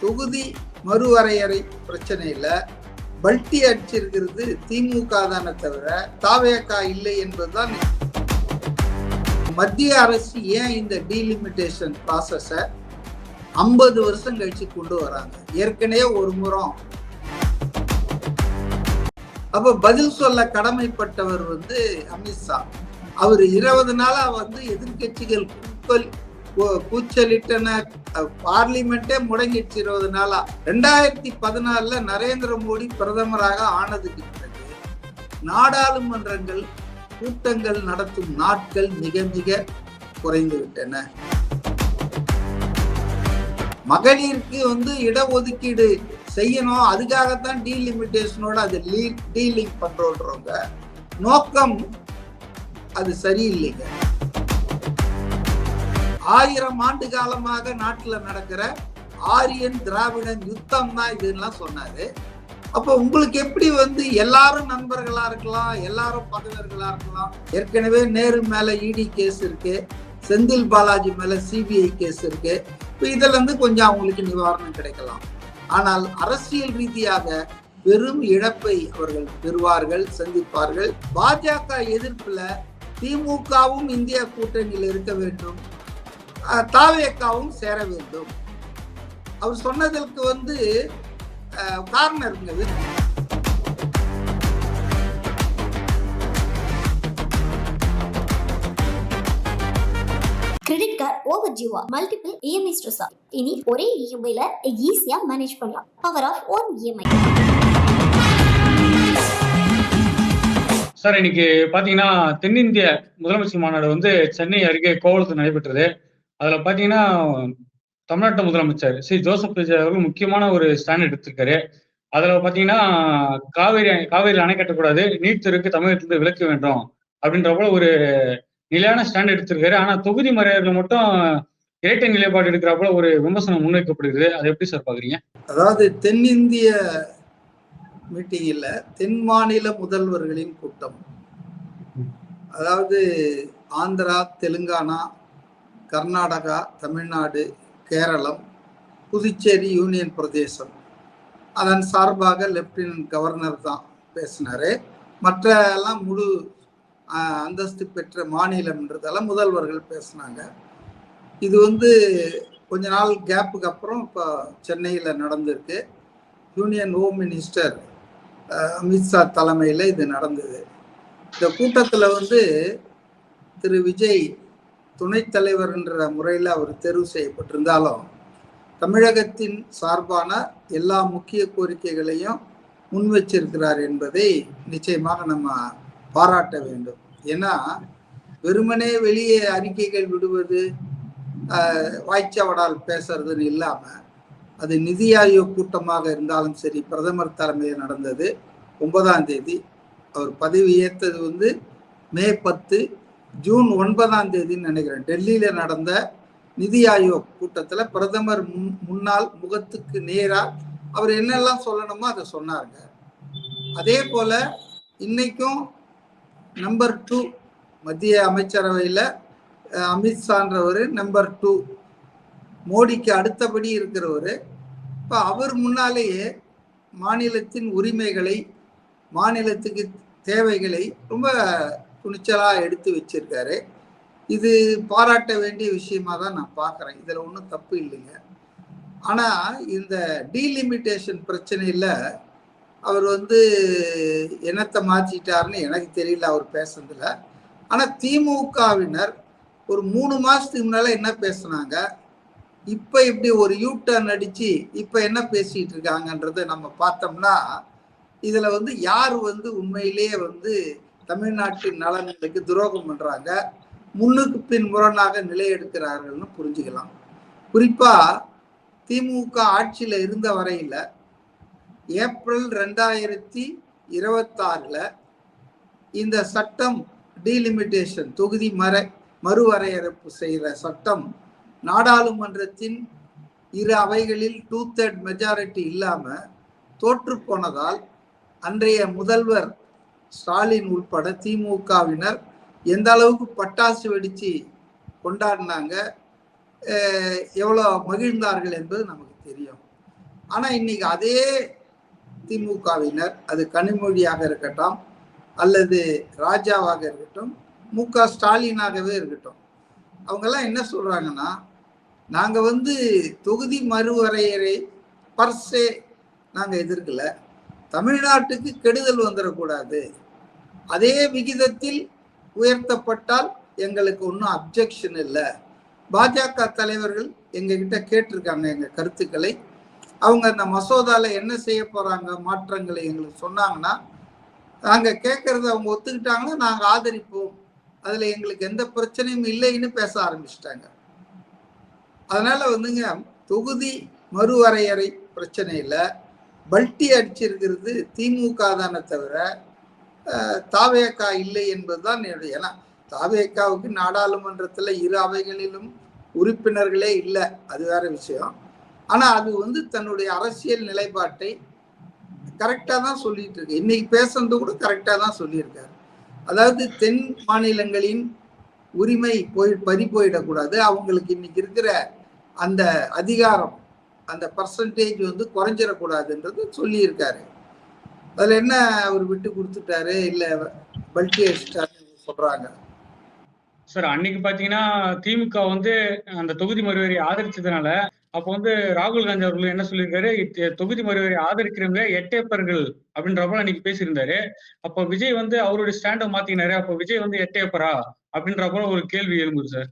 தொகுதி மறுவரையறை பிரச்சனையில பல்டி அடிச்சிருக்கிறது திமுக தானே தவிர தாவேகா இல்லை என்பதுதான். மத்திய அரசு ஏன் இந்த டீலிமிட்டேஷன் ப்ராசஸ 50 வருஷம் கழிச்சு கொண்டு வராங்க? ஏற்கனவே ஒரு முறை அப்ப பதில் சொல்ல கடமைப்பட்டவர் அமித்ஷா. அவர் 20 நாளா எதிர்கட்சிகள் கூச்சலிட்டன, பார்லிமெண்டே முடங்கிடுச்சு 20 நாளா. 2014 நரேந்திர மோடி பிரதமராக ஆனதுக்கு பிறகு நாடாளுமன்றங்கள் கூட்டங்கள் நடத்தும் நாட்கள் மிக மிக குறைந்து விட்டன. மகளிருக்கு இடஒதுக்கீடு செய்யணும், அதுக்காகத்தான் டீலிமிட்டேஷனோட அது டீலிங் பண்றோன்றவங்க நோக்கம் அது சரியில்லைங்க. 1000 ஆண்டு காலமாக நாட்டில் நடக்கிற ஆரியன் திராவிடன் யுத்தம் தான் இதுலாம் சொன்னாரு. அப்போ உங்களுக்கு எப்படி எல்லாரும் நண்பர்களா இருக்கலாம், எல்லாரும் பகைவர்களா இருக்கலாம்? ஏற்கனவே நேரு மேல இடி கேஸ் இருக்கு, செந்தில் பாலாஜி மேல சிபிஐ கேஸ் இருக்கு. இப்போ இதுல கொஞ்சம் அவங்களுக்கு நிவாரணம் கிடைக்கலாம். ஆனால் அரசியல் ரீதியாக பெரும் இழப்பை அவர்கள் பெறுவார்கள், சந்திப்பார்கள். பாஜக எதிர்ப்புல திமுகவும் இந்திய கூட்டணியில் இருக்க வேண்டும், தாவேகாவும் சேர வேண்டும். அவர் சொன்னதற்கு காரணம் இருந்தது. கிரெடிட் கார்டு ஓவர் டியூவா, மல்டிபிள் இஎம்ஐ ஸ்ட்ரெஸ்ஸா? இனி ஒரே இஎம்ஐல ஈஸியா மேனேஜ் பண்ணலாம். Power of one EMI. Sir, இன்னைக்கு பாத்தீங்கன்னா தென்னிந்திய முதலமைச்சர் மாநாடு சென்னை அருகே கோவளத்தில் நடைபெற்றது. அதுல பாத்தீங்கன்னா தமிழ்நாட்டு முதலமைச்சர் ஜோசப் விஜய் அவர்கள் முக்கியமான ஒரு ஸ்டாண்ட் எடுத்திருக்காரு. அதுல பாத்தீங்கன்னா காவேரி அணை கட்டக்கூடாது, நீட் தேர்வுக்கு தமிழகத்திலிருந்து விலக்க வேண்டும் அப்படின்ற போல ஒரு நிலையான ஸ்டாண்ட் எடுத்திருக்காரு. ஆனா தொகுதி மறையர்கள் மட்டும் இரட்டை நிலைப்பாடு எடுக்கிற போல ஒரு விமர்சனம் முன்வைக்கப்படுகிறது. அதை எப்படி சார் பாக்குறீங்க? அதாவது தென்னிந்திய மீட்டிங்ல தென் மாநில முதல்வர்களின் கூட்டம், அதாவது ஆந்திரா, தெலுங்கானா, கர்நாடகா, தமிழ்நாடு, கேரளம், புதுச்சேரி யூனியன் பிரதேசம், அதன் சார்பாக லெப்டினன்ட் கவர்னர் தான் பேசினாரு. மற்ற எல்லாம் முழு அந்தஸ்து பெற்ற மாநிலம்ன்றதெல்லாம் முதல்வர்கள் பேசினாங்க. இது கொஞ்ச நாள் கேப்புக்கு அப்புறம் இப்போ சென்னையில் நடந்திருக்கு. யூனியன் ஹோம் மினிஸ்டர் அமித்ஷா தலைமையில் இது நடந்தது. இந்த கூட்டத்தில் திரு விஜய் துணைத் தலைவர் என்ற முறையில் அவர் தேர்வு செய்யப்பட்டிருந்தாலும் தமிழகத்தின் சார்பான எல்லா முக்கிய கோரிக்கைகளையும் முன் வச்சிருக்கிறார் என்பதை நிச்சயமாக நம்ம பாராட்ட வேண்டும். ஏன்னா வெறுமனே வெளியே அறிக்கைகள் விடுவது, வாய்ச்சவடால் பேசுறதுன்னு இல்லாம, அது நிதி ஆயோக் கூட்டமாக இருந்தாலும் சரி, பிரதமர் தலைமையில் நடந்தது 9ஆம் தேதி. அவர் பதவி ஏற்றது மே 10, ஜூன் 9ஆம் தேதின்னு நினைக்கிறேன். டெல்லியில நடந்த நிதி ஆயோக் கூட்டத்துல பிரதமர் முன்னாள் முகத்துக்கு நேரா அவர் என்னெல்லாம் சொல்லணுமோ அதை சொன்னாருங்க. அதே போல இன்னைக்கும் நம்பர் 2 மத்திய அமைச்சரவையில் அமித்ஷான்றவர் நம்பர் 2, மோடிக்கு அடுத்தபடி இருக்கிறவர். இப்போ அவர் முன்னாலேயே மாநிலத்தின் உரிமைகளை, மாநிலத்துக்கு தேவைகளை ரொம்ப துணிச்சலாக எடுத்து வச்சிருக்காரு. இது பாராட்ட வேண்டிய விஷயமா தான் நான் பார்க்குறேன். இதில் ஒன்றும் தப்பு இல்லைங்க. ஆனால் இந்த டீலிமிட்டேஷன் பிரச்சனையில் அவர் என்னத்தை மாற்றிட்டாருன்னு எனக்கு தெரியல அவர் பேசுனதுல. ஆனால் திமுகவினர் ஒரு 3 மாதத்துக்கு முன்னால் என்ன பேசுனாங்க, இப்போ இப்படி ஒரு யூ டர்ன் அடித்து இப்போ என்ன பேசிகிட்டு இருக்காங்கன்றதை நம்ம பார்த்தோம்னா இதில் யார் உண்மையிலேயே தமிழ்நாட்டின் நலன்களுக்கு துரோகம் பண்ணுறாங்க, முன்னுக்கு பின் முரணாக நிலை எடுக்கிறார்கள்னு புரிஞ்சுக்கலாம். குறிப்பாக திமுக ஆட்சியில் இருந்த வரையில் ஏப்ரல் 2026 இந்த சட்டம் டீலிமிட்டேஷன் தொகுதி மறுவரையறுப்பு செய்கிற சட்டம் நாடாளுமன்றத்தின் 2 அவைகளில் 2/3 மெஜாரிட்டி இல்லாமல் தோற்று போனதால் அன்றைய முதல்வர் ஸ்டாலின் உட்பட திமுகவினர் எந்த அளவுக்கு பட்டாசு வெடிச்சு கொண்டாடினாங்க, எவ்வளோ மகிழ்ந்தார்கள் என்பது நமக்கு தெரியும். ஆனா இன்னைக்கு அதே திமுகவினர், அது கனிமொழியாக இருக்கட்டும் அல்லது ராஜாவாக இருக்கட்டும், ஸ்டாலினாகவே இருக்கட்டும், அவங்கெல்லாம் என்ன சொல்றாங்கன்னா, நாங்க தொகுதி மறுவரையறை பர்சே நாங்க எதிர்க்கல, தமிழ்நாட்டுக்கு கெடுதல் வந்துடக்கூடாது, அதே விகிதத்தில் உயர்த்தப்பட்டால் எங்களுக்கு ஒன்றும் அப்ஜெக்ஷன் இல்லை. பாஜக தலைவர்கள் எங்ககிட்ட கேட்டிருக்காங்க எங்க கருத்துக்களை. அவங்க அந்த மசோதால என்ன செய்ய போறாங்க மாற்றங்களை எங்களுக்கு சொன்னாங்கன்னா, நாங்க கேட்கறத அவங்க ஒத்துக்கிட்டாங்கன்னா நாங்க ஆதரிப்போம், அதுல எங்களுக்கு எந்த பிரச்சனையும் இல்லைன்னு பேச ஆரம்பிச்சிட்டாங்க. அதனால தொகுதி மறுவரையறை பிரச்சனையில பல்ட்டி அடிச்சிருக்கிறது திமுக தானே தவிர தாவேகா இல்லை என்பதுதான் என்னுடைய. ஏன்னா தாவேகாவுக்கு நாடாளுமன்றத்துல இரு அவைகளிலும் உறுப்பினர்களே இல்லை, அது வேற விஷயம். ஆனா அது தன்னுடைய அரசியல் நிலைப்பாட்டை கரெக்டா தான் சொல்லிட்டு இருக்கு. இன்னைக்கு பேசுறது கூட கரெக்டா தான் சொல்லியிருக்காரு. அதாவது தென் மாநிலங்களின் உரிமை பறி போயிடக்கூடாது, அவங்களுக்கு இன்னைக்கு இருக்கிற அந்த அதிகாரம், அந்த பர்சன்டேஜ் குறைஞ்சிடக்கூடாதுன்றது சொல்லியிருக்காரு. அதுல என்ன அவர் விட்டு கொடுத்துட்டாரு இல்ல பல்ட்டி அடிச்சிட்டாரு சொல்றாங்க. சார் அன்னைக்கு பாத்தீங்கன்னா திமுக அந்த தொகுதி மறுவரை ஆதரிச்சதுனால அப்போ ராகுல் காந்தி அவர்கள் என்ன சொல்லியிருக்காரு, தொகுதி மறுவரை ஆதரிக்கிறவங்க எட்டேப்பர்கள் அப்படின்றப்ப அன்னைக்கு பேசியிருந்தாரு. அப்போ விஜய் அவருடைய ஸ்டாண்டை மாத்தினாரு. அப்போ விஜய் எட்டேப்பரா அப்படின்றப்ப ஒரு கேள்வி எழும்புது சார்.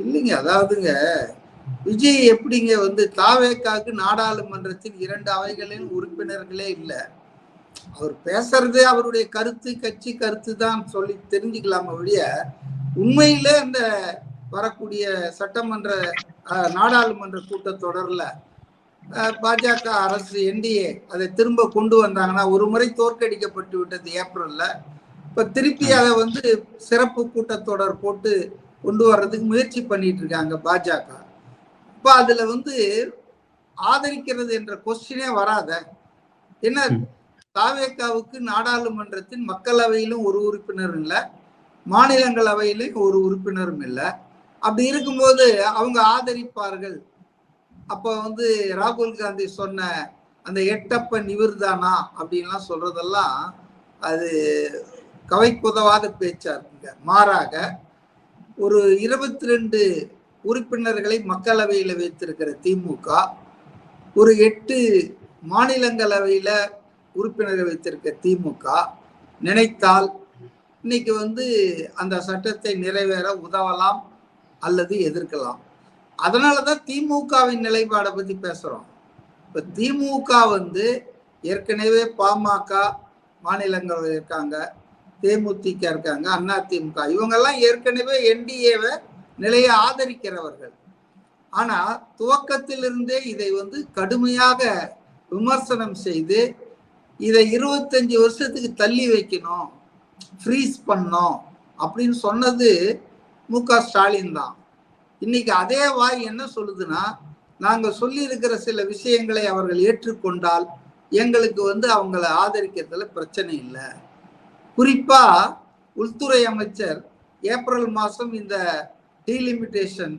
இல்லைங்க, அதாவதுங்க விஜய் எப்படிங்க தாவேக்காக்கு நாடாளுமன்றத்தில் 2 அவைகளின் உறுப்பினர்களே இல்லை. அவர் பேசுறது அவருடைய கருத்து, கட்சி கருத்து தான் சொல்லி தெரிஞ்சுக்கலாம ஒழிய உண்மையில இந்த வரக்கூடிய சட்டமன்ற நாடாளுமன்ற கூட்டத்தொடர்ல பாஜக அரசு என்டிஏ அதை திரும்ப கொண்டு வந்தாங்கன்னா, ஒரு முறை தோற்கடிக்கப்பட்டு விட்டது ஏப்ரல்ல, இப்ப திருப்பி அதை சிறப்பு கூட்டத்தொடர் போட்டு கொண்டு வர்றதுக்கு முயற்சி பண்ணிட்டு இருக்காங்க பாஜக. இப்ப அதுல ஆதரிக்கிறது என்ற கொஸ்டினே வராத. என்ன தாவேகாவுக்கு நாடாளுமன்றத்தின் மக்களவையிலும் ஒரு உறுப்பினரும் இல்லை, மாநிலங்களவையிலும் ஒரு உறுப்பினரும் இல்லை. அப்படி இருக்கும்போது அவங்க ஆதரிப்பார்கள். அப்ப ராகுல் காந்தி சொன்ன அந்த எட்டப்ப நிவர்தானா அப்படின்லாம் சொல்றதெல்லாம் அது கவைக்குதவாத பேச்சா இருக்குங்க. மாறாக ஒரு 22 உறுப்பினர்களை மக்களவையில வைத்திருக்கிற திமுக, ஒரு 8 மாநிலங்களவையில உறுப்பினரை வைத்திருக்க திமுக நினைத்தால் இன்னைக்கு அந்த சட்டத்தை நிறைவேற உதவலாம் அல்லது எதிர்க்கலாம். அதனாலதான் திமுகவின் நிலைப்பாடை பத்தி பேசுறோம். இப்ப திமுக ஏற்கனவே பாமக மாநிலங்கள் இருக்காங்க, தேமுதிக இருக்காங்க, அதிமுக, இவங்கெல்லாம் ஏற்கனவே என்டிஏவை நிலையை ஆதரிக்கிறவர்கள். ஆனா துவக்கத்திலிருந்தே இதை கடுமையாக விமர்சனம் செய்து இதை 25 வருஷத்துக்கு தள்ளி வைக்கணும், ஃப்ரீஸ் பண்ணோம் அப்படின்னு சொன்னது ஸ்டாலின் தான். இன்னைக்கு அதே வாய் என்ன சொல்லுதுன்னா, நாங்க சொல்லி இருக்கிற சில விஷயங்களை அவர்கள் ஏற்றுக்கொண்டால் எங்களுக்கு அவங்கள ஆதரிக்கிறதுல பிரச்சனை இல்லை. குறிப்பா உள்துறை அமைச்சர் ஏப்ரல் மாசம் இந்த டீலிமிட்டேஷன்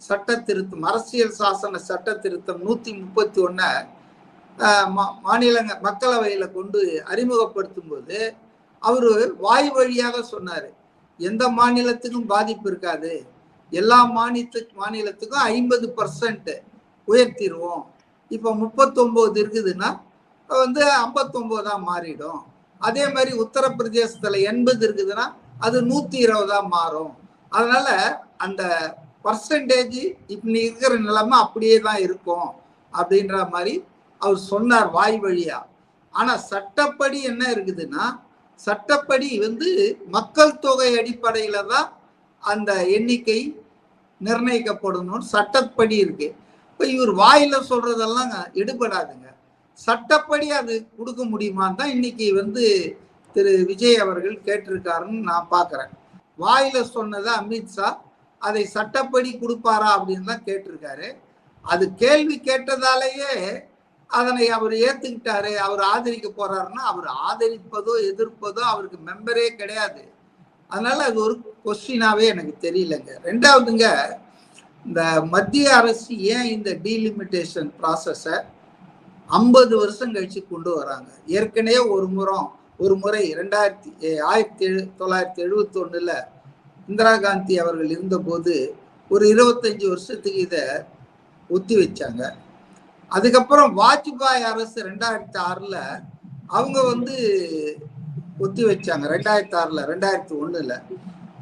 சட்ட திருத்தம், அரசியல் சாசன சட்ட திருத்தம் 131 மாநில மக்களவையில கொண்டு அறிமுகப்படுத்தும் போது அவரு வாய் வழியாக சொன்னாரு, எந்த மாநிலத்துக்கும் பாதிப்பு இருக்காது, எல்லா மாநிலத்துக்கும் 50% உயர்த்திடுவோம். இப்ப 39 இருக்குதுன்னா 59 மாறிடும். அதே மாதிரி உத்தரப்பிரதேசத்துல 80 இருக்குதுன்னா அது 120 மாறும். அதனால அந்த பர்சன்டேஜ் இப்ப இருக்கிற நிலைமை அப்படியே தான் இருக்கும் அப்படின்ற மாதிரி அவர் சொன்னார் வாய் வழியா. ஆனா சட்டப்படி என்ன இருக்குதுன்னா, சட்டப்படி மக்கள் தொகை அடிப்படையில தான் அந்த எண்ணிக்கை நிர்ணயிக்கப்படணும், சட்டப்படி இருக்கு. இப்ப இவர் வாயில சொல்றதெல்லாம் எடுபடாதுங்க. சட்டப்படி அது கொடுக்க முடியுமான்னு தான் இன்னைக்கு திரு விஜய் அவர்கள் கேட்டிருக்காருன்னு நான் பாக்குறேன். வாயில சொன்னதை அமித்ஷா அதை சட்டப்படி கொடுப்பாரா அப்படின்னு தான் கேட்டிருக்காரு. அது கேள்வி கேட்டதாலேயே அதனை அவர் ஏத்துக்கிட்டாரு, அவர் ஆதரிக்க போறாருன்னா அவர் ஆதரிப்பதோ எதிர்ப்பதோ அவருக்கு மெம்பரே கிடையாது. அதனால அது ஒரு கொஸ்டினாவே எனக்கு தெரியலங்க. ரெண்டாவதுங்க, இந்த மத்திய அரசு ஏன் இந்த டீலிமிட்டேஷன் ப்ராசஸை 50 வருஷம் கழிச்சு கொண்டு வராங்க? ஏற்கனவே ஒரு முறை 1971 இந்திரா காந்தி அவர்கள் இருந்தபோது ஒரு 25 வருஷத்துக்கு இதை ஒத்தி வச்சாங்க. அதுக்கப்புறம் வாஜ்பாய் அரசு 2006 அவங்க ஒத்தி வச்சாங்க. 2006 2001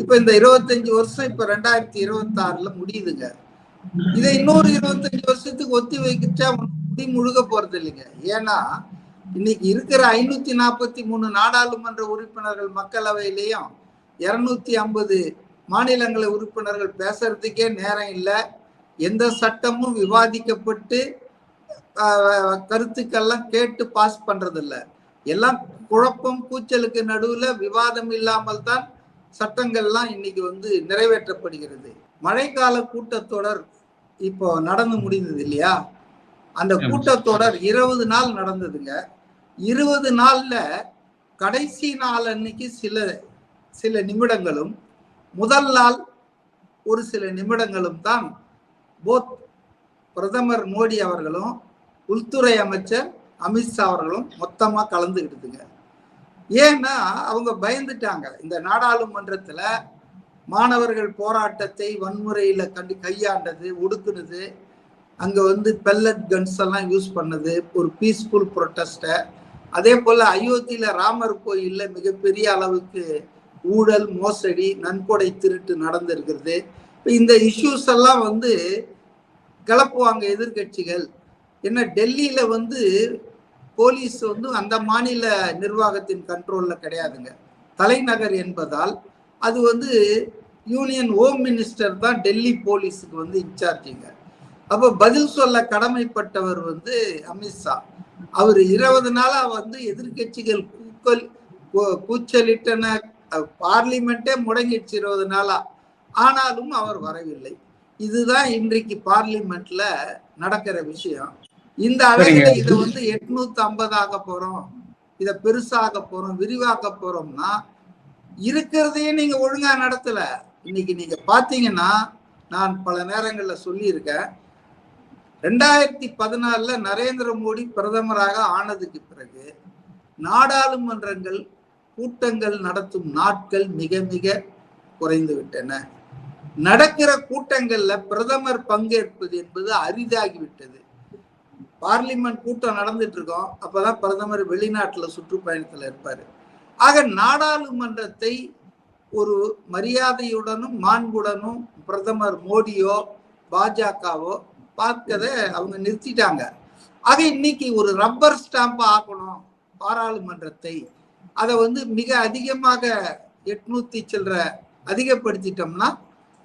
இப்ப இந்த 25 வருஷம் இப்ப 2026 முடியுதுங்க. இதை இன்னொரு 25 வருஷத்துக்கு ஒத்தி வைக்கிச்சா முழுக போறது இல்லைங்க. ஏன்னா இன்னைக்கு இருக்கிற 543 நாடாளுமன்ற உறுப்பினர்கள் மக்களவையிலையும் 250 மாநிலங்களவை உறுப்பினர்கள் பேசுறதுக்கே நேரம் இல்லை. எந்த சட்டமும் விவாதிக்கப்பட்டு கருத்துக்கெல்லாம் கேட்டு பாஸ் பண்றது இல்லை. எல்லாம் குழப்பம் கூச்சலுக்கு நடுவுல விவாதம் இல்லாமல் தான் சட்டங்கள்லாம் இன்னைக்கு நிறைவேற்றப்படுகிறது. மழைக்கால கூட்டத்தொடர் இப்போ நடந்து முடிந்தது இல்லையா? அந்த கூட்டத்தொடர் 20 நாள் நடந்ததுங்க. 20 நாள்ல கடைசி நாள் அன்னைக்கு சில நிமிடங்களும், முதல் நாள் ஒரு சில நிமிடங்களும் தான் போத் பிரதமர் மோடி அவர்களும் உள்துறை அமைச்சர் அமித்ஷா அவர்களும் மொத்தமா கலந்துக்கிட்டுதுங்க. ஏன்னா அவங்க பயந்துட்டாங்க. இந்த நாடாளுமன்றத்துல மாணவர்கள் போராட்டத்தை வன்முறையில கையாண்டது, ஒடுக்குனது, அங்க பெல்லட் கன்ஸ் எல்லாம் யூஸ் பண்ணது, ஒரு பீஸ்ஃபுல் ப்ரொட்டஸ்ட. அதே போல அயோத்தியில ராமர் கோயில்ல மிகப்பெரிய அளவுக்கு ஊழல், மோசடி, நன்கொடை திருட்டு நடந்திருக்கிறது. இந்த இஷ்யூஸ் எல்லாம் கிளப்புவாங்க எதிர்கட்சிகள். என்ன டெல்லியில போலீஸ் அந்த மாநில நிர்வாகத்தின் கண்ட்ரோல்ல கிடையாதுங்க. தலைநகர் என்பதால் அது யூனியன் ஹோம் மினிஸ்டர் தான் டெல்லி போலீஸுக்கு இன்சார்ஜிங்க. அப்போ பதில் சொல்ல கடமைப்பட்டவர் அமித்ஷா. அவர் 20 நாளா எதிர்கட்சிகள் கூச்சலிட்டன, பார்லிமெண்டே முடங்கிடுச்சு 20 நாளா. ஆனாலும் அவர் வரவில்லை. இதுதான் இன்றைக்கு பார்லிமெண்ட்ல நடக்கிற விஷயம். இந்த அளவுல இதை 850 ஆக போறோம், இதை பெருசாக போறோம், விரிவாக்க போறோம்னா இருக்கிறதையே நீங்க ஒழுங்கா நடத்தல. இன்னைக்கு நீங்க பாத்தீங்கன்னா, நான் பல நேரங்கள்ல சொல்லியிருக்கேன், 2014 நரேந்திர மோடி பிரதமராக ஆனதுக்கு பிறகு நாடாளுமன்றங்கள் கூட்டங்கள் நடத்தும் நாட்கள் மிக மிக குறைந்து விட்டன. நடக்கிற கூட்டங்கள்ல பிரதமர் பங்கேற்பது என்பது அரிதாகிவிட்டது. பார்லிமெண்ட் கூட்டம் நடந்துட்டு இருக்கோம், அப்பதான் பிரதமர் வெளிநாட்டுல சுற்றுப்பயணத்துல இருப்பாரு. ஆக நாடாளுமன்றத்தை ஒரு மரியாதையுடனும் மாண்புடனும் பிரதமர் மோடியோ பாஜகவோ பார்க்கத அவங்க நிறுத்திட்டாங்க. ஆக இன்னைக்கு ஒரு ரப்பர் ஸ்டாம்ப் ஆக்கணும் பாராளுமன்றத்தை. அதை மிக அதிகமாக 800 சில்லற அதிகப்படுத்திட்டோம்னா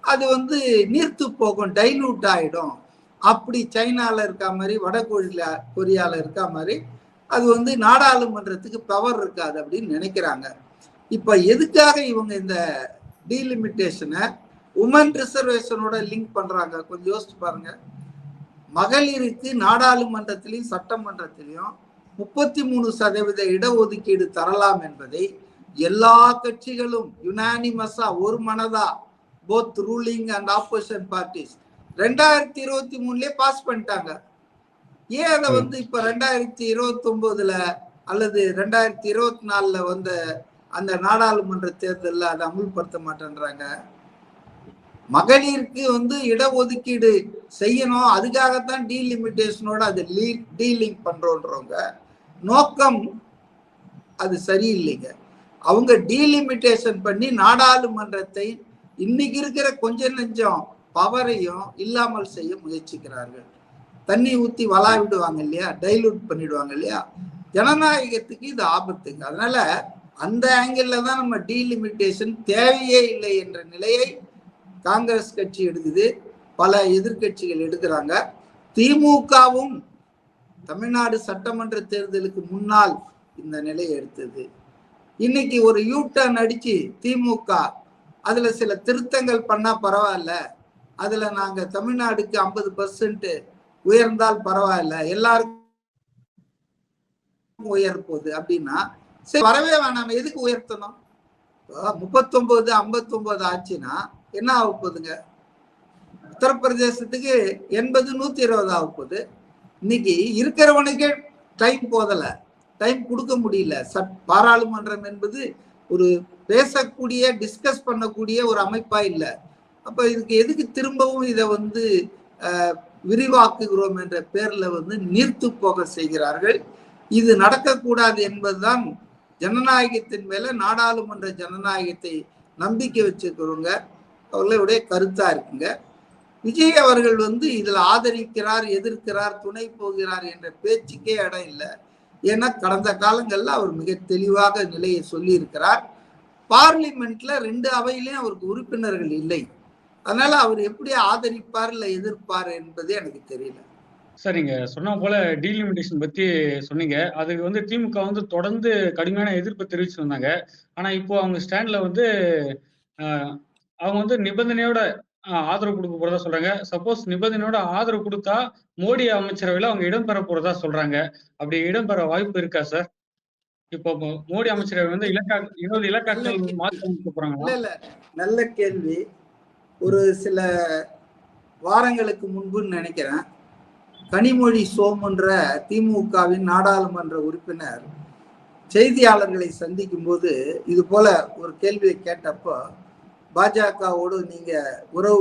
அது நீர்த்து போகும், டைலூட் ஆயிடும். அப்படி சைனால இருக்க மாதிரி, வட கொரியால இருக்க மாதிரி அது நாடாளுமன்றத்துக்கு பவர் இருக்காது அப்படின்னு நினைக்கிறாங்க. இப்ப எதுக்காக இவங்க இந்த டீலிமிட்டேஷனை உமன் ரிசர்வேஷனோட லிங்க் பண்றாங்க? கொஞ்சம் யோசிச்சு பாருங்க. மகளிருக்கு நாடாளுமன்றத்திலையும் சட்டமன்றத்திலையும் 33% இடஒதுக்கீடு தரலாம் என்பதை எல்லா கட்சிகளும் யுனானிமஸா, ஒரு மனதா, both ruling and opposition parties 2023 pass பண்ணிட்டாங்க. ஏன் அதை இப்ப 2029 அல்லது 2024 வந்த அந்த நாடாளுமன்ற தேர்தலில் அதை அமுல்படுத்த மாட்டேன்றாங்க? மகளிருக்கு இடஒதுக்கீடு செய்யணும், அதுக்காகத்தான் டீலிமிட்டேஷனோட அது டீலிங் பண்றோன்றவங்க நோக்கம் அது சரியில்லைங்க. அவங்க டீலிமிட்டேஷன் பண்ணி நாடாளுமன்றத்தை இன்னைக்கு இருக்கிற கொஞ்சம் நெஞ்சம் பவரையும் இல்லாமல் செய்ய முயற்சிக்கிறார்கள். தண்ணி ஊத்தி வளா விடுவாங்க இல்லையா, டைலூட் பண்ணிடுவாங்க இல்லையா. ஜனநாயகத்துக்கு இது ஆபத்துங்க. அதனால அந்த ஆங்கிள் தான் நம்ம டீலிமிட்டேஷன் தேவையே இல்லை என்ற நிலையை காங்கிரஸ் கட்சி எடுக்குது, பல எதிர்கட்சிகள் எடுக்கிறாங்க. திமுகவும் தமிழ்நாடு சட்டமன்ற தேர்தலுக்கு முன்னால் இந்த நிலையை எடுத்தது. இன்னைக்கு ஒரு யூட்டர்ன் அடிச்சு திமுக அதுல சில திருத்தங்கள் பண்ணா பரவாயில்ல, அதுல நாங்க தமிழ்நாடுக்கு 50% உயர்ந்தால் பரவாயில்ல, எல்லாருக்கும் உயர் போகுது அப்படின்னா சரி, வரவே வேணாம். எதுக்கு உயர்த்தணும்? 39 59 ஆச்சுன்னா என்ன ஆக போகுதுங்க? உத்தரப்பிரதேசத்துக்கு 80 120 ஆக போகுது. இன்னைக்கு இருக்கிறவனுக்கே டைம் போதல, டைம் கொடுக்க முடியல. பாராளுமன்றம் என்பது ஒரு பேசக்கூடிய டிஸ்கஸ் பண்ணக்கூடிய ஒரு அமைப்பா இல்லை. அப்ப இதுக்கு எதுக்கு திரும்பவும் இதை விரிவாக்குகிறோம் என்ற பேர்ல நீர்த்து போக செய்கிறார்கள். இது நடக்கக்கூடாது என்பதுதான் ஜனநாயகத்தின் மேல, நாடாளுமன்ற ஜனநாயகத்தை நம்பிக்கை வச்சிருக்கிறவங்க அவர்களுடைய கருத்தா இருக்குங்க. விஜய் அவர்கள் இதுல ஆதரிக்கிறார், எதிர்க்கிறார், துணை போகிறார் என்ற பேச்சுக்கே இடம் இல்லை. ஏன்னா கடந்த காலங்கள்ல அவர் மிக தெளிவாக நிலையை சொல்லி இருக்கிறார். பார்லிமெண்ட்ல 2 அவையிலையும் அவருக்கு உறுப்பினர்கள் இல்லை. அதனால அவர் எப்படி ஆதரிப்பார் இல்ல எதிர்ப்பார் என்பது எனக்கு தெரியல. சார், நீங்க சொன்ன போல டீலிமிட்டேஷன் பத்தி சொன்னீங்க. அதுக்கு திமுக தொடர்ந்து கடுமையான எதிர்ப்பு தெரிவிச்சு வந்தாங்க. ஆனா இப்போ அவங்க ஸ்டாண்ட்ல அவங்க நிபந்தனையோட ஆதரவு கொடுக்க போறதா சொல்றாங்க. சப்போஸ் நிபந்தனையோட ஆதரவு கொடுத்தா மோடி அமைச்சரவையில அவங்க இடம்பெற போறதா சொல்றாங்க. அப்படி இடம்பெற வாய்ப்பு இருக்கா சார்? இப்போ மோடி அமைச்சரவை 20 இலக்காக்கள் மாற்றி அமைக்க போறாங்களா? இல்ல, நல்ல கேள்வி. ஒரு சில வாரங்களுக்கு முன்புன்னு நினைக்கிறேன், கனிமொழி சோமுன்ற திமுகவின் நாடாளுமன்ற உறுப்பினர் செய்தியாளர்களை சந்திக்கும் போது இது போல ஒரு கேள்வியை கேட்டப்போ, பாஜகவோடு நீங்க உறவு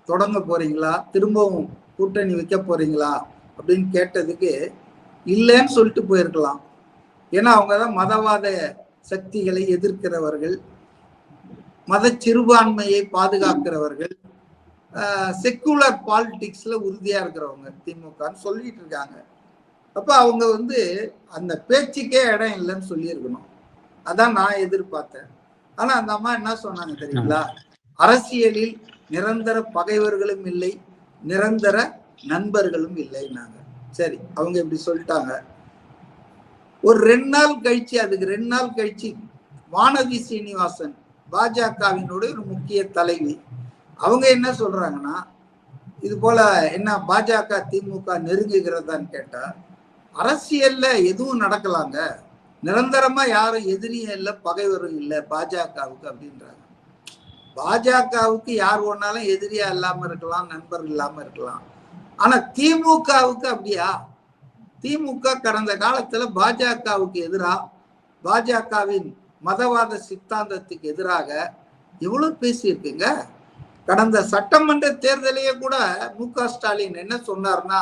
தொடங்க போறீங்களா, திரும்பவும் கூட்டணி வைக்க போறீங்களா அப்படின்னு கேட்டதுக்கு இல்லைன்னு சொல்லிட்டு போயிருக்கலாம். ஏன்னா அவங்கதான் மதவாத சக்திகளை எதிர்க்கிறவர்கள், மத சிறுபான்மையை பாதுகாக்கிறவர்கள், செக்குலர் பாலிடிக்ஸ்ல உறுதியா இருக்கிறவங்க திமுகன்னு சொல்லிட்டு இருக்காங்க. அப்ப அவங்க அந்த பேச்சுக்கே இடம் இல்லைன்னு சொல்லியிருக்கணும். அதான் நான் எதிர்பார்த்தேன். ஆனா அந்த அம்மா என்ன சொன்னாங்க தெரியுங்களா? அரசியலில் நிரந்தர பகைவர்களும் இல்லை, நிரந்தர நண்பர்களும் இல்லைன்னாங்க. சரி, அவங்க இப்படி சொல்லிட்டாங்க. ஒரு 2 நாள் கழிச்சு, அதுக்கு 2 நாள் கழிச்சு வானதி சீனிவாசன் பாஜகவினுடைய ஒரு முக்கிய தலைவி, அவங்க என்ன சொல்றாங்கன்னா, இது போல என்ன பாஜக திமுக நெருங்குகிறதான்னு கேட்டா, அரசியல்ல எதுவும் நடக்கலாங்க, நிரந்தரமா யாரும் எதிரியும் இல்லை, பகைவரும் இல்லை பாஜகவுக்கு அப்படின்றாங்க. பாஜகவுக்கு யார் ஒன்னாலும் எதிரியா இல்லாம இருக்கலாம், நண்பர் இல்லாம இருக்கலாம். ஆனா திமுகவுக்கு அப்படியா? திமுக கடந்த காலத்துல பாஜகவுக்கு எதிராக, பாஜகவின் மதவாத சித்தாந்தத்துக்கு எதிராக எவ்வளவு பேசியிருக்குங்க. கடந்த சட்டமன்ற தேர்தலையே கூட மு.க. ஸ்டாலின் என்ன சொன்னார்னா,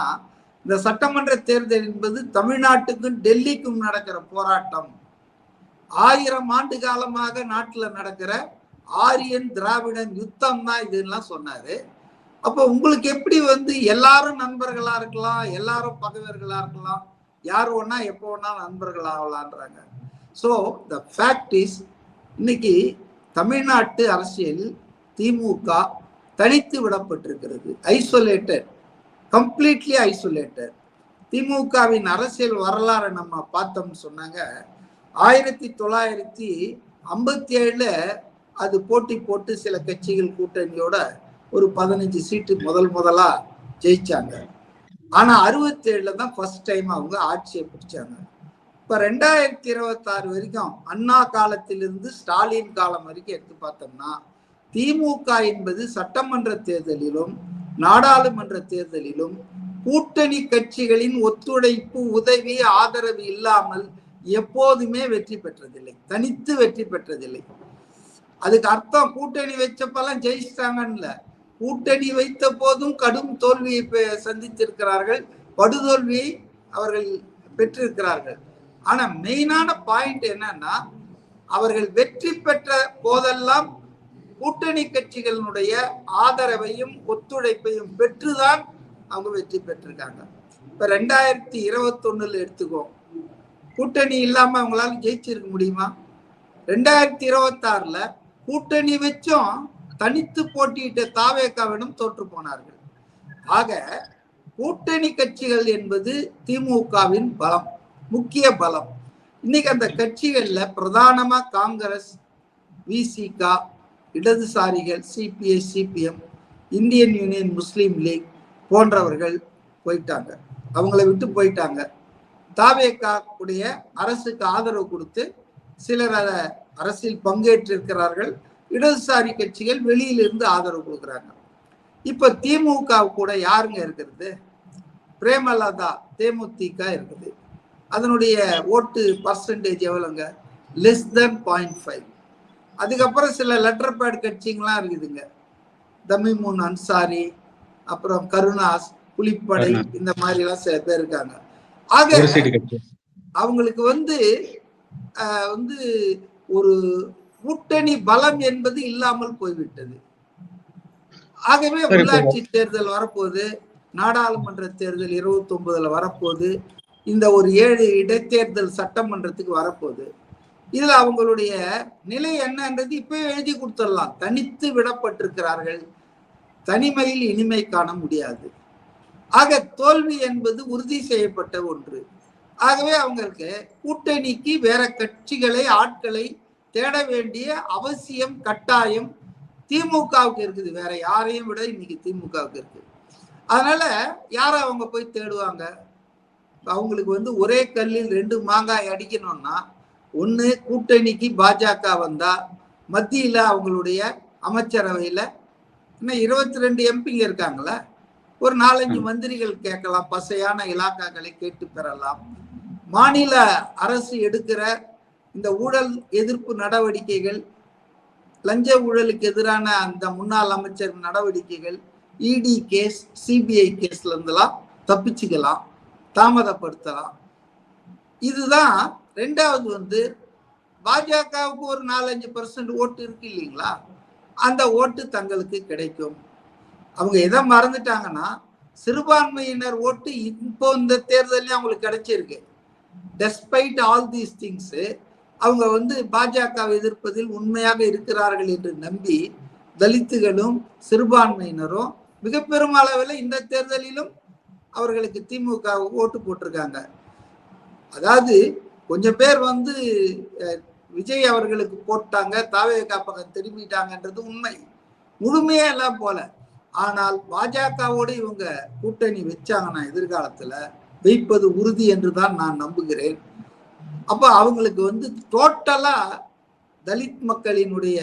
இந்த சட்டமன்ற தேர்தல் என்பது தமிழ்நாட்டுக்கும் டெல்லிக்கும் நடக்கிற போராட்டம், 1000 ஆண்டு காலமாக நாட்டுல நடக்கிற ஆரியன் திராவிடன் யுத்தம் தான் இதுலாம் சொன்னாரு. அப்ப உங்களுக்கு எப்படி எல்லாரும் நண்பர்களா இருக்கலாம், எல்லாரும் பகைவர்களா இருக்கலாம், யார் ஒன்னா எப்போ ஒன்னா நண்பர்கள் ஆகலான்றாங்க. ஸோ த ஃபேக்ட் இஸ், இன்னைக்கு தமிழ்நாட்டு அரசியலில் திமுக தனித்து விடப்பட்டிருக்கிறது, ஐசோலேட்டட், கம்ப்ளீட்லி ஐசோலேட்டட். திமுகவின் அரசியல் வரலாறை நம்ம பார்த்தோம்னு சொன்னாங்க, 1957 அது போட்டி போட்டு சில கட்சிகள் கூட்டணியோட ஒரு 15 சீட்டு முதலா ஜெயிச்சாங்க. ஆனா 67 தான் ஃபர்ஸ்ட் டைம் அவங்க ஆட்சியை பிடிச்சாங்க. இப்ப 2026 வரைக்கும், அண்ணா காலத்திலிருந்து ஸ்டாலின் காலம் வரைக்கும் எடுத்து பார்த்தோம்னா, திமுக என்பது சட்டமன்ற தேர்தலிலும் நாடாளுமன்ற தேர்தலிலும் கூட்டணி கட்சிகளின் ஒத்துழைப்பு, உதவி, ஆதரவு இல்லாமல் எப்போதுமே வெற்றி பெற்றதில்லை, தனித்து வெற்றி பெற்றதில்லை. அதுக்கு அர்த்தம் கூட்டணி வச்சப்பெல்லாம் ஜெயிச்சிட்டாங்கன்னு, கூட்டணி வைத்த போதும் கடும் தோல்வியை சந்தித்திருக்கிறார்கள், படுதோல்வியை அவர்கள் பெற்றிருக்கிறார்கள். ஆனா மெயினான பாயிண்ட் என்னன்னா, அவர்கள் வெற்றி பெற்ற போதெல்லாம் கூட்டணி கட்சிகளுடைய ஆதரவையும் ஒத்துழைப்பையும் பெற்றுதான் அவங்க வெற்றி பெற்றிருக்காங்க. இப்ப 2021 எடுத்துக்கோ, கூட்டணி இல்லாம அவங்களால ஜெயிச்சிருக்க முடியுமா? 2026 கூட்டணி வச்சும் தனித்து போட்டியிட்ட தாவேகாவிடம் தோற்று போனார்கள். ஆக கூட்டணி கட்சிகள் என்பது திமுகவின் பலம், முக்கிய பலம். இன்னைக்கு அந்த கட்சிகள்ல பிரதானமா காங்கிரஸ், விசிக, இடதுசாரிகள், சிபிஐ, சிபிஎம், இந்தியன் யூனியன் முஸ்லீம் லீக் போன்றவர்கள் போயிட்டாங்க, அவங்கள விட்டு போயிட்டாங்க. தாவேகா உடைய அரசுக்கு ஆதரவு கொடுத்து சிலர் அரசியல் பங்கேற்றிருக்கிறார்கள். இடதுசாரி கட்சிகள் வெளியிலிருந்து ஆதரவு கொடுக்குறாங்க. இப்ப திமுக கூட யாருங்க இருக்கிறது? பிரேமலதா தேமுதிக இருக்குது. அதனுடைய ஓட்டு பர்சன்டேஜ் எவ்வளவுங்க? Less than 0.5. அதுக்கப்புறம் சில லெட்டர் பேட் கட்சிங்கெல்லாம் இருக்குதுங்க. தமிமுன் அன்சாரி, அப்புறம் கருணாஸ், புலிப்படை, இந்த மாதிரி எல்லாம் சில பேர் இருக்காங்க. ஆக அவங்களுக்கு வந்து ஒரு கூட்டணி பலம் என்பது இல்லாமல் போய்விட்டது. ஆகவே உள்ளாட்சி தேர்தல் வரப்போகுது, நாடாளுமன்ற தேர்தல் 29 வரப்போகுது, இந்த ஒரு 7 இடைத்தேர்தல் சட்டமன்றத்துக்கு வரப்போகுது. இதுல அவங்களுடைய நிலை என்னன்றது இப்பவே எழுதி கொடுத்துடலாம். தனித்து விடப்பட்டிருக்கிறார்கள், தனிமையில் இனிமை காண முடியாது. ஆக தோல்வி என்பது உறுதி செய்யப்பட்ட ஒன்று. ஆகவே அவங்களுக்கு கூட்டணிக்கு வேற கட்சிகளை, ஆட்களை தேட வேண்டிய அவசியம், கட்டாயம் திமுகவுக்கு இருக்குது. வேற யாரையும் விட இன்னைக்கு திமுகவுக்கு இருக்கு. அதனால யார அவங்க போய் தேடுவாங்க? அவங்களுக்கு வந்து ஒரே கல்லில் 2 மாங்காய் அடிக்கணும்னா, ஒண்ணு கூட்டணிக்கு பாஜக வந்தா மத்தியில அவங்களுடைய அமைச்சரவையில இன்னும் 22 எம்பிங்க இருக்காங்களா, ஒரு 4-5 மந்திரிகள் கேட்கலாம், பசையான இலாக்காக்களை கேட்டு பெறலாம். மாநில அரசு எடுக்கிற இந்த ஊழல் எதிர்ப்பு நடவடிக்கைகள், லஞ்ச ஊழலுக்கு எதிரான அந்த முன்னாள் அமைச்சர் நடவடிக்கைகள், இடி கேஸ், சிபிஐ கேஸ்ல இருந்தெல்லாம் தப்பிச்சுக்கலாம், தாமதப்படுத்தலாம். இதுதான். ரெண்டாவது வந்து பாஜகவுக்கு ஒரு 4-5% ஓட்டு இருக்கு இல்லைங்களா, அந்த ஓட்டு தங்களுக்கு கிடைக்கும். அவங்க எதை மறந்துட்டாங்கன்னா, சிறுபான்மையினர் ஓட்டு இப்போ இந்த தேர்தலையும் அவங்களுக்கு கிடைச்சிருக்கு. டெஸ்பைட் ஆல் தீஸ் திங்ஸ், அவங்க வந்து பாஜக எதிர்ப்பதில் உண்மையாக இருக்கிறார்கள் என்று நம்பி தலித்துகளும் சிறுபான்மையினரும் மிக பெரும் அளவில் இந்த தேர்தலிலும் அவர்களுக்கு திமுக ஓட்டு போட்டிருக்காங்க. அதாவது கொஞ்சம் பேர் வந்து விஜய் அவர்களுக்கு போட்டாங்க, தாவேகா பக்கம் திரும்பிட்டாங்கன்றது உண்மை, முழுமையா எல்லாம் போல. ஆனால் பாஜகவோடு இவங்க கூட்டணி வச்சாங்கன்னா எதிர்காலத்துல வைப்பது உறுதி என்றுதான் நான் நம்புகிறேன். அப்ப அவங்களுக்கு வந்து டோட்டலா தலித் மக்களினுடைய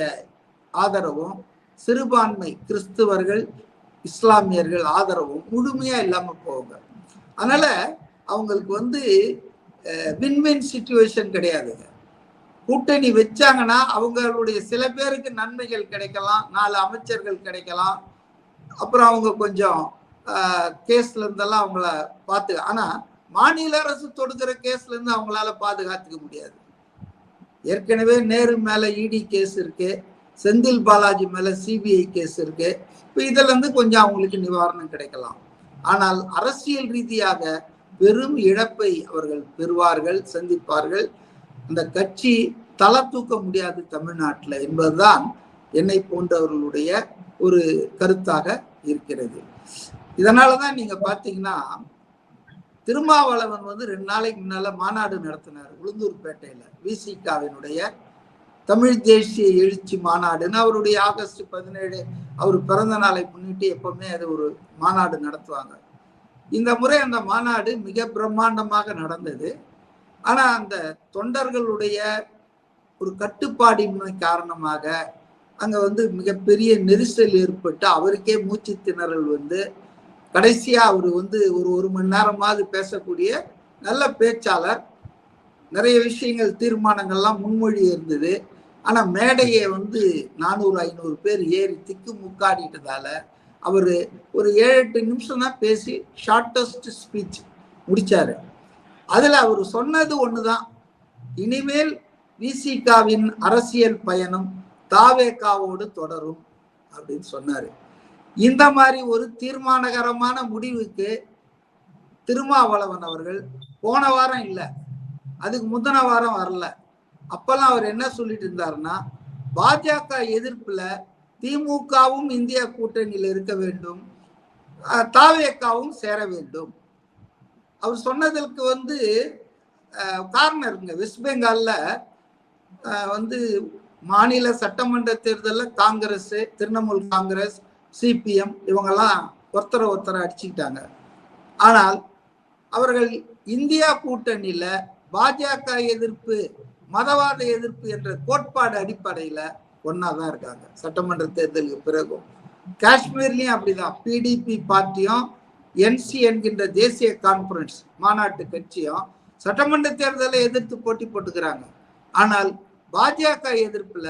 ஆதரவும், சிறுபான்மை கிறிஸ்துவர்கள், இஸ்லாமியர்கள் ஆதரவும் முழுமையா இல்லாம போவாங்க. அதனால அவங்களுக்கு வந்து வின்வின் சிச்சுவேஷன் கிடையாதுங்க. கூட்டணி வச்சாங்கன்னா அவங்களுடைய சில பேருக்கு நன்மைகள் கிடைக்கலாம், 4 அமைச்சர்கள் கிடைக்கலாம், அப்புறம் அவங்க கொஞ்சம் கேஸ்ல இருந்தெல்லாம் அவங்கள பார்த்து, ஆனா மாநில அரசு தொடுக்கிற கேஸ்ல இருந்து அவங்களால பாதுகாத்துக்க முடியாது. ஏற்கனவே நேரு மேல இடி கேஸ் இருக்கு, செந்தில் பாலாஜி மேல சிபிஐ கேஸ் இருக்கு. இப்ப இதுல இருந்து கொஞ்சம் அவங்களுக்கு நிவாரணம் கிடைக்கலாம். ஆனால் அரசியல் ரீதியாக பெரும் இழப்பை அவர்கள் பெறுவார்கள், சந்திப்பார்கள். அந்த கட்சி தலை தூக்க முடியாது தமிழ்நாட்டில் என்பதுதான் என்னை போன்றவர்களுடைய ஒரு கருத்தாக இருக்கிறது. இதனாலதான் நீங்க பாத்தீங்கன்னா, திருமாவளவன் வந்து 2 நாளைக்கு முன்னால மாநாடு நடத்தினார் உளுந்தூர்பேட்டையில, விசிகாவினுடைய தமிழ் தேசிய எழுச்சி மாநாடுன்னு. அவருடைய ஆகஸ்ட் 17 அவர் பிறந்த நாளை முன்னிட்டு எப்பவுமே அது ஒரு மாநாடு நடத்துவாங்க. இந்த முறை அந்த மாநாடு மிக பிரம்மாண்டமாக நடந்தது. ஆனா அந்த தொண்டர்களுடைய ஒரு கட்டுப்பாடின்மை காரணமாக அங்க வந்து மிகப்பெரிய நெரிசல் ஏற்பட்டு அவருக்கே மூச்சு திணறல் வந்து, கடைசியா அவர் வந்து ஒரு மணி நேரமாவது பேசக்கூடிய நல்ல பேச்சாளர், நிறைய விஷயங்கள் தீர்மானங்கள்லாம் முன்மொழி இருந்தது. ஆனா மேடையை வந்து 400-500 பேர் ஏறி திக்கு முக்காடிட்டதால அவரு ஒரு 7-8 நிமிஷம் தான் பேசி ஷார்டஸ்ட் ஸ்பீச் முடிச்சாரு. அதுல அவர் சொன்னது ஒண்ணுதான், இனிமேல் விசிகாவின் அரசியல் பயணம் தாவேகாவோடு தொடரும் அப்படின்னு சொன்னாரு. இந்த மாதிரி ஒரு தீர்மானகரமான முடிவுக்கு திருமாவளவன் அவர்கள் போன வாரம் இல்ல, அதுக்கு முந்தின வாரம் வரல. அப்பெல்லாம் அவர் என்ன சொல்லிட்டு இருந்தாருன்னா, பாஜக எதிர்ப்புல திமுகவும் இந்தியா கூட்டணியில் இருக்க வேண்டும், தாவேகாவும் சேர வேண்டும். அவர் சொன்னதற்கு வந்து காரணம் இருக்குங்க. வெஸ்ட் பெங்கால்ல வந்து மாநில சட்டமன்ற தேர்தலில் காங்கிரஸ், திரிணாமுல் காங்கிரஸ், சிபிஎம் இவங்கெல்லாம் ஒருத்தரை அடிச்சுக்கிட்டாங்க. ஆனால் அவர்கள் இந்தியா கூட்டணியில பாஜக எதிர்ப்பு, மதவாத எதிர்ப்பு என்ற கோட்பாடு அடிப்படையில ஒன்னாதான் இருக்காங்க சட்டமன்ற தேர்தலுக்கு பிறகும். காஷ்மீர்லயும் அப்படிதான். பிடிபி பார்ட்டியும் என்சி என்கின்ற தேசிய கான்பரன்ஸ் மாநாட்டு கட்சியும் சட்டமன்ற தேர்தலை எதிர்த்து போட்டி போட்டுக்கிறாங்க. ஆனால் பாஜக எதிர்ப்புல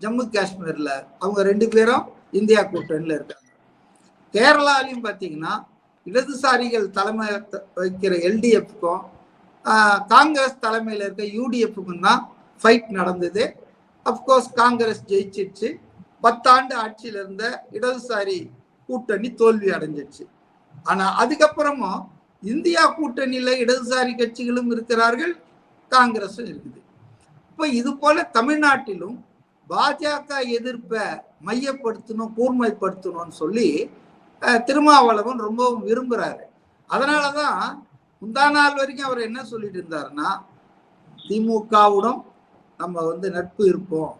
ஜம்மு காஷ்மீர்ல அவங்க 2 பேரும் இந்தியா கூட்டணியில இருக்காங்க. கேரளாலையும் பார்த்தீங்கன்னா இடதுசாரிகள் தலைமை வைக்கிற எல்டிஎஃப்க்கும் காங்கிரஸ் தலைமையில் இருக்க யூடிஎஃப்க்கும் தான் ஃபைட் நடந்தது. அப்கோர்ஸ் காங்கிரஸ் ஜெயிச்சிருச்சு. 10 ஆண்டு ஆட்சியில் இருந்த இடதுசாரி கூட்டணி தோல்வி அடைஞ்சிச்சு. ஆனா அதுக்கப்புறமும் இந்தியா கூட்டணியில இடதுசாரி கட்சிகளும் இருக்கிறார்கள், காங்கிரஸும் இருக்குது. இப்போ இது போல தமிழ்நாட்டிலும் பாஜக எதிர்ப்பை மையப்படுத்தணும், கூர்மைப்படுத்தணும்னு சொல்லி திருமாவளவன் ரொம்பவும் விரும்புறாரு. அதனாலதான் முந்தா நாள் வரைக்கும் அவர் என்ன சொல்லிட்டு இருந்தாருன்னா, திமுகவுடன் நம்ம நட்பு இருப்போம்,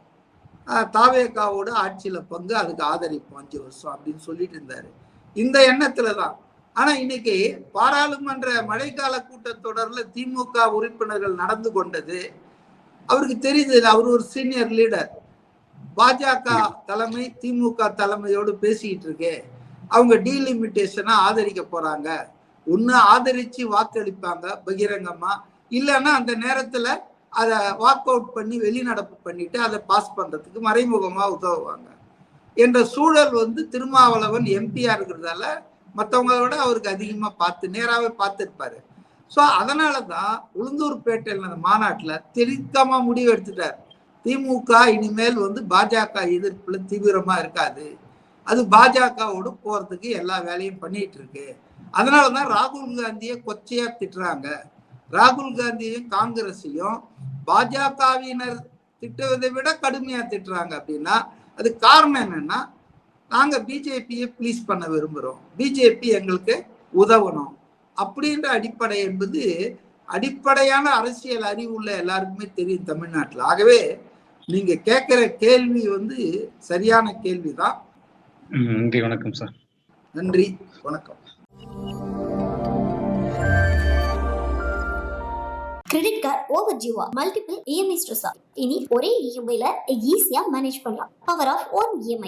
தாவேகாவோட ஆட்சியில பங்கு, அதுக்கு ஆதரிப்போம் 5 வருஷம் அப்படின்னு சொல்லிட்டு இருந்தாரு. இந்த எண்ணத்துலதான். ஆனா இன்னைக்கு பாராளுமன்ற மழைக்கால கூட்டத்தொடர்ல திமுக உறுப்பினர்கள் நடந்து கொண்டது அவருக்கு தெரியுது. அவர் ஒரு சீனியர் லீடர். பாஜக தலைமை திமுக தலைமையோடு பேசிக்கிட்டு இருக்கு. அவங்க டீலிமிட்டேஷனை ஆதரிக்க போறாங்க. ஒண்ணு ஆதரிச்சு வாக்களிப்பாங்க பகிரங்கமா, இல்லைன்னா அந்த நேரத்துல அதை வாக் அவுட் பண்ணி வெளிநடப்பு பண்ணிட்டு அதை பாஸ் பண்றதுக்கு மறைமுகமா உதவுவாங்க என்ற சூழல் திருமாவளவன் எம்பியா இருக்கிறதால மற்றவங்களோட அவருக்கு அதிகமா நேராவே பார்த்துருப்பாரு. ஸோ அதனாலதான் உளுந்தூர்பேட்டையில் அந்த மாநாட்டில் தெரிவிக்காம முடிவு எடுத்துட்டார். திமுக இனிமேல் பாஜக எதிர்ப்புல தீவிரமா இருக்காது, அது பாஜகவோடு போறதுக்கு எல்லா வேலையும் பண்ணிட்டு இருக்கு. அதனாலதான் ராகுல் காந்தியை கொச்சையா திட்டுறாங்க. ராகுல் காந்தியையும் காங்கிரஸையும் பாஜகவினர் திட்டுவதை விட கடுமையா திட்டுறாங்க. அப்படின்னா அது காரணம் என்னன்னா, நாங்க பிஜேபியை ப்ளீஸ் பண்ண விரும்புறோம், பிஜேபி எங்களுக்கு உதவணும் அப்படின்ற அடிப்படை என்பது அடிப்படையான அரசியல் அறிவு உள்ள எல்லாருக்குமே தெரியும் தமிழ்நாட்டில். ஆகவே நீங்க கேட்கிற கேள்வி சரியான கேள்விதான். நன்றி, வணக்கம் சார். நன்றி, வணக்கம். கிரெடிட் கார்டு ஓவர் ஜீவா மல்டிபிள் இஎம்ஐ ஸ்ட்ரெஸ். இனி ஒரே இஎம்ஐல ஈஸியா மேனேஜ் பண்ணலாம். Power of 1 EMI.